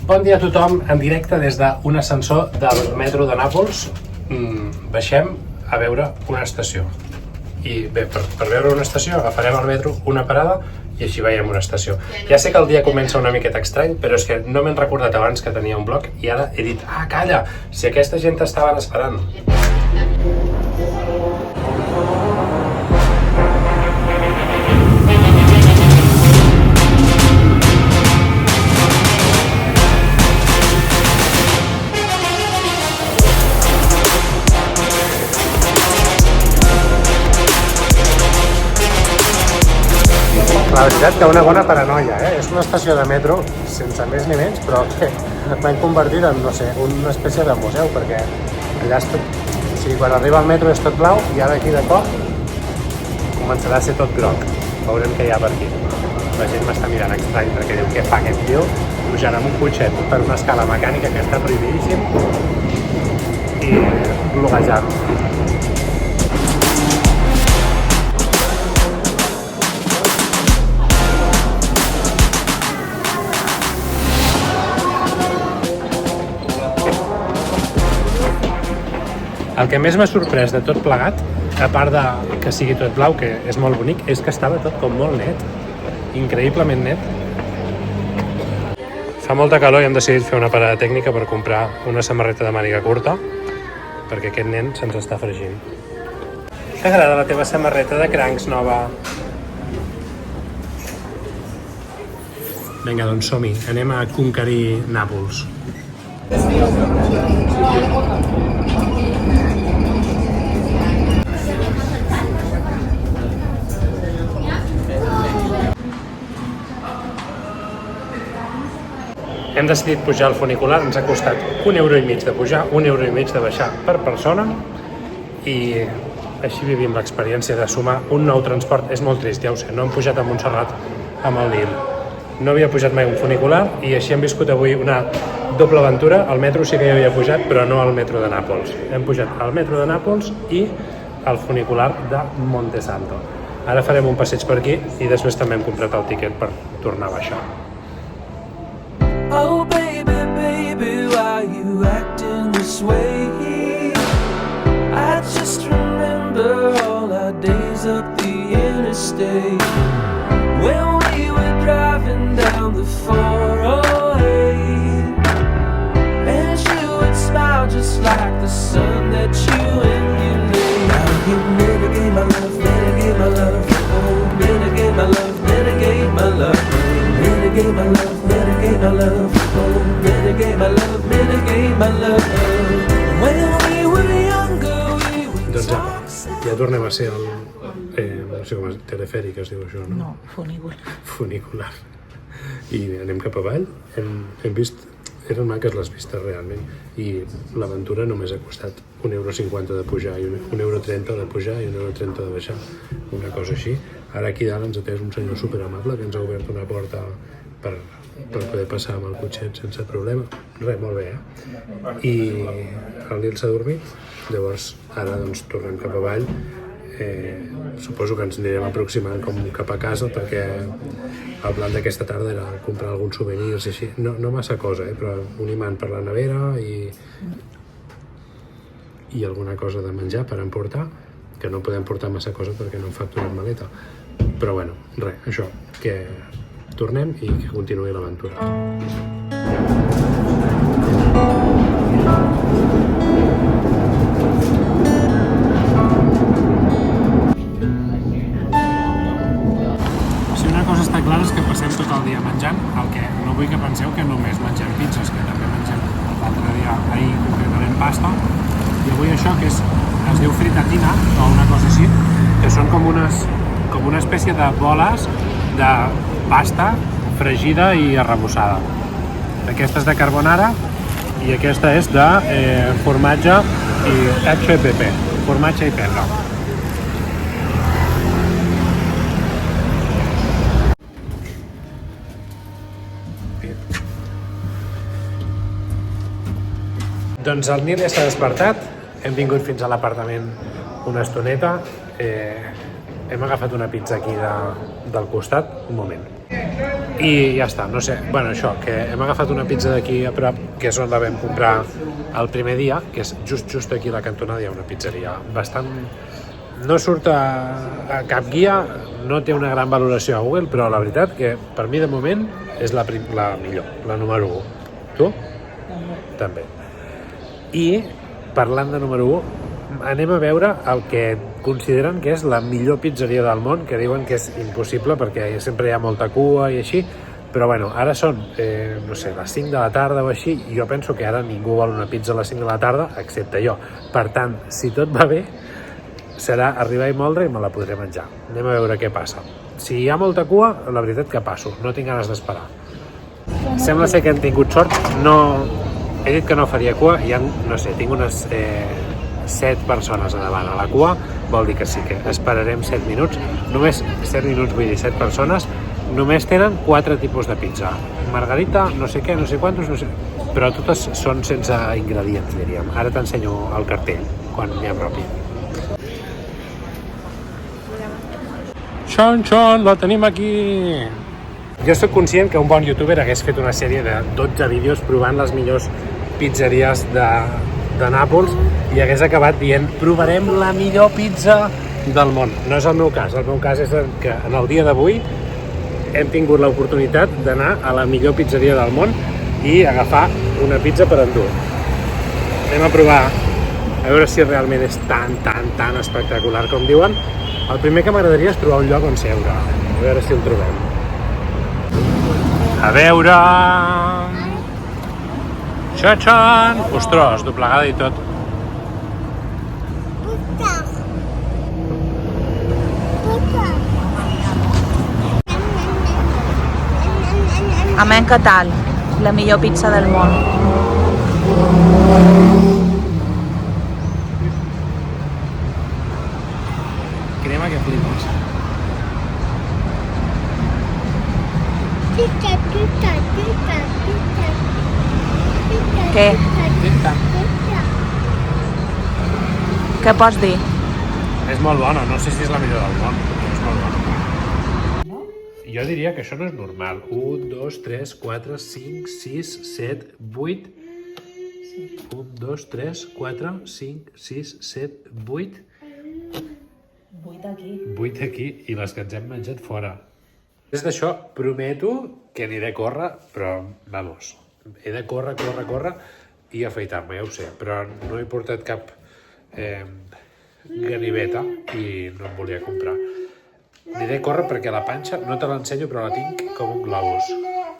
Bon dia a tothom, en directe des d'un ascensor del metro de Nàpols. Baixem a veure una estació. I bé, per veure una estació agafarem al metro una parada i així veiem una estació. Ja sé que el dia comença una miqueta estrany, però és que no m'he recordat abans que tenia un blog i ara he dit, calla, si aquesta gent t'estaven esperant. La veritat que una bona paranoia, És una estació de metro sense més ni menys, però que m'han convertit en, no sé, una espècie de museu, perquè allà és tot... O sigui, quan arriba el metro és tot blau i ara aquí de cop començarà a ser tot groc. Veurem què hi ha per aquí. La gent m'està mirant estrany perquè diu, què fa aquest tio? Pujant amb un cotxet per una escala mecànica que està prohibidíssim i bloguejant. El que més m'ha sorprès de tot plegat, a part de que sigui tot blau, que és molt bonic, és que estava tot com molt net. Increïblement net. Fa molta calor i hem decidit fer una parada tècnica per comprar una samarreta de màniga curta, perquè aquest nen se'ns està fregint. T'agrada la teva samarreta de crancs nova? Vinga, doncs som-hi. Anem a conquerir Nàpols. Hem decidit pujar al funicular, ens ha costat €1,5 de pujar, €1,5 de baixar per persona i així vivim l'experiència de sumar un nou transport. És molt trist, ja ho sé, no hem pujat a Montserrat amb el Nil. No havia pujat mai un funicular i així hem viscut avui una doble aventura. Al metro sí que hi havia pujat, però no al metro de Nàpols. Hem pujat al metro de Nàpols i al funicular de Montesanto. Ara farem un passeig per aquí i després també hem comprat el tiquet per tornar a baixar. Oh baby, baby, why you acting this way? I just remember all our days up the interstate when we were driving down the 408 and you would smile just like the sun that you emulate. Now you mitigate my love, mitigate my love. Oh, mitigate my love, mitigate my love. Mitigate my love, mitigate my love. Oh, mitigate my love, mitigate my love. When we were younger, we would talk. Ja tornem a ser el... no sé com és, telefèric es diu això, no? No, funicular. Funicular. I anem cap avall. Hem vist... Eren maques les vistes realment i l'aventura només ha costat €1,50 de pujar i €1,30 de pujar i €1,30 de baixar, una cosa així. Ara aquí dalt ens ha atès un senyor superamable que ens ha obert una porta per poder passar amb el cotxet sense problema. Res, molt bé, I el Nil s'ha dormit, llavors ara doncs tornem cap avall. Suposo que ens anirem aproximant com cap a casa perquè el plan d'aquesta tarda era comprar alguns souvenirs i així, no massa cosa, però un imant per la nevera i alguna cosa de menjar per emportar, que no podem portar massa cosa perquè no hem facturat maleta, però bueno, res, això, que tornem i que continuï l'aventura. Està clar és que passem tot el dia menjant, el que no vull que penseu que només mengem pizzas, que també mengem l'altre dia, ahir concretament pasta, i avui això que es diu fritatina o una cosa així, que són com una espècie de boles de pasta fregida i arrebossada. Aquesta és de carbonara i aquesta és de formatge i cacio e pepe, formatge i pebre. Doncs el Nil ja s'ha despertat, hem vingut fins a l'apartament una estoneta, hem agafat una pizza aquí del costat, un moment. I ja està, no sé, bueno, això, que hem agafat una pizza d'aquí a prop, que és on la vam comprar el primer dia, que és just aquí a la cantonada hi ha una pizzeria bastant... No surt a cap guia, no té una gran valoració a Google, però la veritat que per mi de moment és la millor, la número 1. Tu? També. I, parlant de número 1, anem a veure el que consideren que és la millor pizzeria del món, que diuen que és impossible perquè sempre hi ha molta cua i així, però bueno, ara són, no sé, les 5 de la tarda o així, i jo penso que ara ningú vol una pizza a les 5 de la tarda, excepte jo. Per tant, si tot va bé, serà arribar i moldre i me la podré menjar. Anem a veure què passa. Si hi ha molta cua, la veritat que passo, no tinc ganes d'esperar. Sembla ser que hem tingut sort, no... He dit que no faria cua, hi ha, no sé, tinc unes 7 persones a davant a la cua, vol dir que sí, que esperarem 7 minuts. Només 7 minuts, vull dir 7 persones, només tenen 4 tipus de pizza. Margarita, no sé què, no sé quantos, no sé... Però totes són sense ingredients, diríem. Ara t'ensenyo el cartell, quan n'hi apropi. Xon, la tenim aquí! Jo soc conscient que un bon youtuber hagués fet una sèrie de 12 vídeos provant les millors pizzeries de Nàpols i hagués acabat dient provarem la millor pizza del món. No és el meu cas. El meu cas és que en el dia d'avui hem tingut l'oportunitat d'anar a la millor pizzeria del món i agafar una pizza per endur. Anem a provar a veure si realment és tan espectacular com diuen. El primer que m'agradaria és trobar un lloc on seure. A veure si el trobem. A veure... Xatxan! Ostres, doblegada i tot. Amén, què tal? La millor pizza del món. Crema que flipes. Què? Què pots dir? És molt bona, no sé si és la millor del món, però és molt bona. Jo diria que això no és normal. 1, 2, 3, 4, 5, 6, 7, 8... 1, 2, 3, 4, 5, 6, 7, 8... 8 aquí. 8 aquí i les que ens hem menjat fora. Des d'això prometo que aniré a córrer, però, vamos, he de córrer i afaitar-me, ja ho sé, però no he portat cap ganiveta i no em volia comprar. Aniré a córrer perquè la panxa, no te l'ensenyo, però la tinc com un globus.